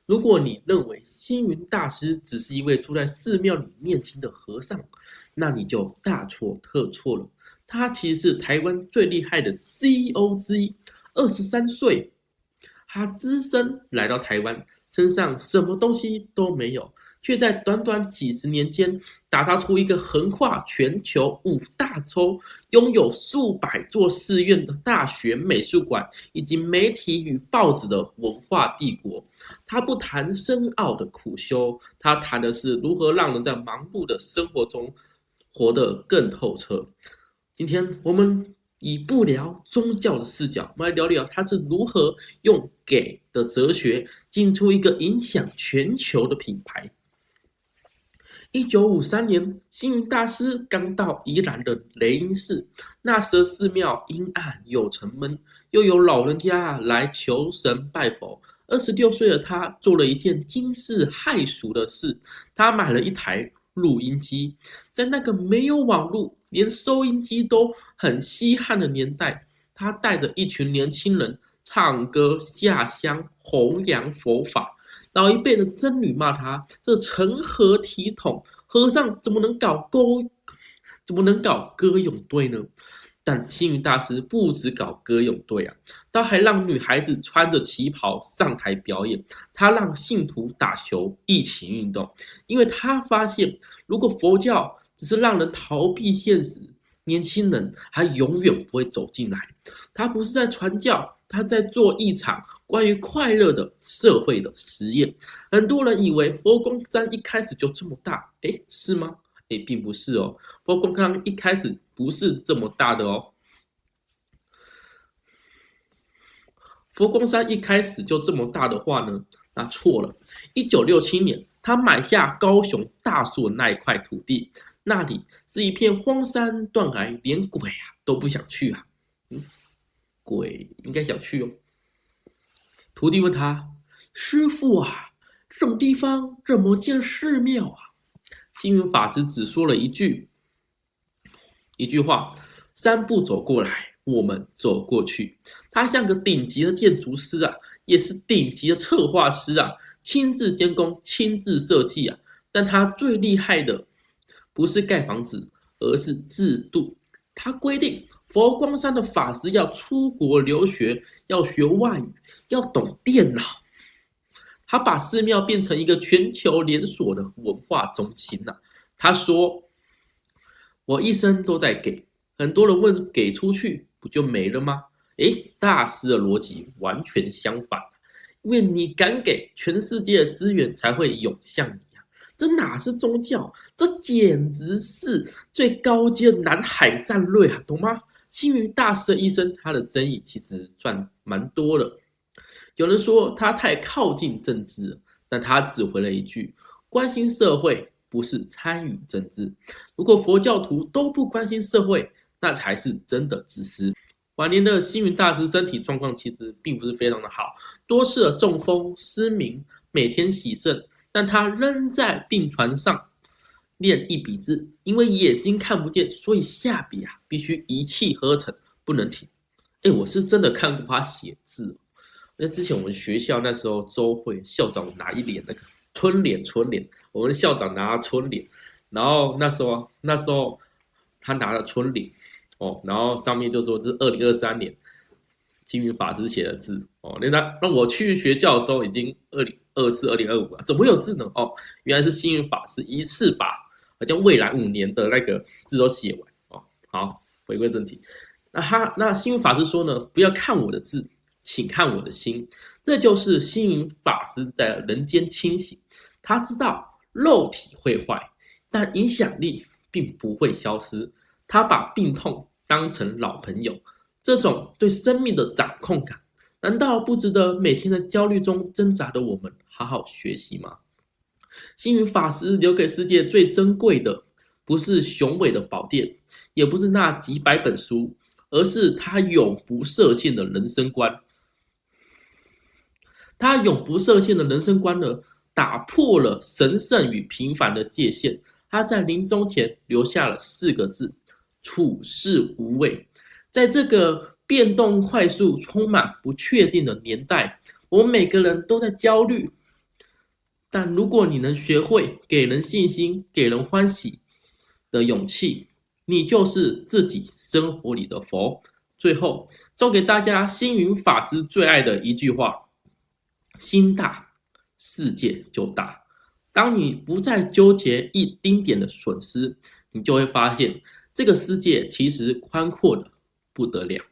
如果你认为星云大师只是一位住在寺庙里念经的和尚，那你就大错特错了。他其实是台湾最厉害的 CEO 之一，23岁，他只身来到台湾，身上什么东西都没有，却在短短几十年间打造出一个横跨全球5大洲、拥有数百座寺院的大学、美术馆以及媒体与报纸的文化帝国。他不谈深奥的苦修，他谈的是如何让人在忙碌的生活中活得更透彻。今天我们以不聊宗教的视角，我们来聊聊他是如何用给的哲学进出一个影响全球的品牌。1953年，星云大师刚到宜兰的雷音寺，那时的寺庙阴暗又沉闷，又有老人家来求神拜佛。26岁的他做了一件惊世骇俗的事，他买了一台录音机。在那个没有网络，连收音机都很稀罕的年代，他带着一群年轻人唱歌下乡，弘扬佛法。老一辈的僧侣骂他这成何体统，和尚怎么能搞歌咏队呢？但星云大师不止搞歌咏队啊，他还让女孩子穿着旗袍上台表演，他让信徒打球一起运动，因为他发现，如果佛教只是让人逃避现实，年轻人还永远不会走进来。他不是在传教，他在做一场关于快乐的社会的实验。很多人以为佛光山一开始就这么大，是吗？并不是哦，佛光山一开始不是这么大的哦。佛光山一开始就这么大的话呢，那错了。1967年，他买下高雄大树的那一块土地，那里是一片荒山断崖，连鬼都不想去啊。鬼应该想去哦。徒弟问他：“师父啊，这种地方怎么建寺庙啊？”星云法师只说了一句话：“3步走过来，我们走过去。”他像个顶级的建筑师啊，也是顶级的策划师啊，亲自监工，亲自设计啊。但他最厉害的不是盖房子，而是制度。他规定佛光山的法师要出国留学，要学外语，要懂电脑。他把寺庙变成一个全球连锁的文化中心啊。他说：“我一生都在给，很多人问给出去不就没了吗？”大师的逻辑完全相反，因为你敢给，全世界的资源才会涌向你啊！这哪是宗教，这简直是最高阶的南海战略啊，懂吗？星云大师的一生，他的争议其实算蛮多的。有人说他太靠近政治了，但他只回了一句：关心社会不是参与政治。如果佛教徒都不关心社会，那才是真的自私。晚年的星云大师身体状况其实并不是非常的好，多次的中风、失明，每天洗肾，但他仍在病床上练一笔字，因为眼睛看不见，所以下笔必须一气呵成，不能停。我是真的看过他写字。那之前我们学校那时候周会，校长拿一脸那个春联，我们校长拿春联，然后那时候他拿了春联然后上面就说这是2023年星云法师写的字那我去学校的时候已经2024、2025了，怎么会有字呢？原来是星云法师一次把好像未来5年的那个字都写完好，回归正题，那星云法师说呢，不要看我的字，请看我的心。这就是星云法师在人间清醒，他知道肉体会坏，但影响力并不会消失。他把病痛当成老朋友，这种对生命的掌控感，难道不值得每天在焦虑中挣扎的我们好好学习吗？星云法师留给世界最珍贵的，不是雄伟的宝殿，也不是那几百本书，而是他永不设限的人生观。他永不设限的人生观呢，打破了神圣与平凡的界限。他在临终前留下了4个字：处事无畏。在这个变动快速、充满不确定的年代，我们每个人都在焦虑，但如果你能学会给人信心、给人欢喜的勇气，你就是自己生活里的佛。最后，送给大家星云法师最爱的一句话：心大，世界就大。当你不再纠结一丁点的损失，你就会发现这个世界其实宽阔的不得了。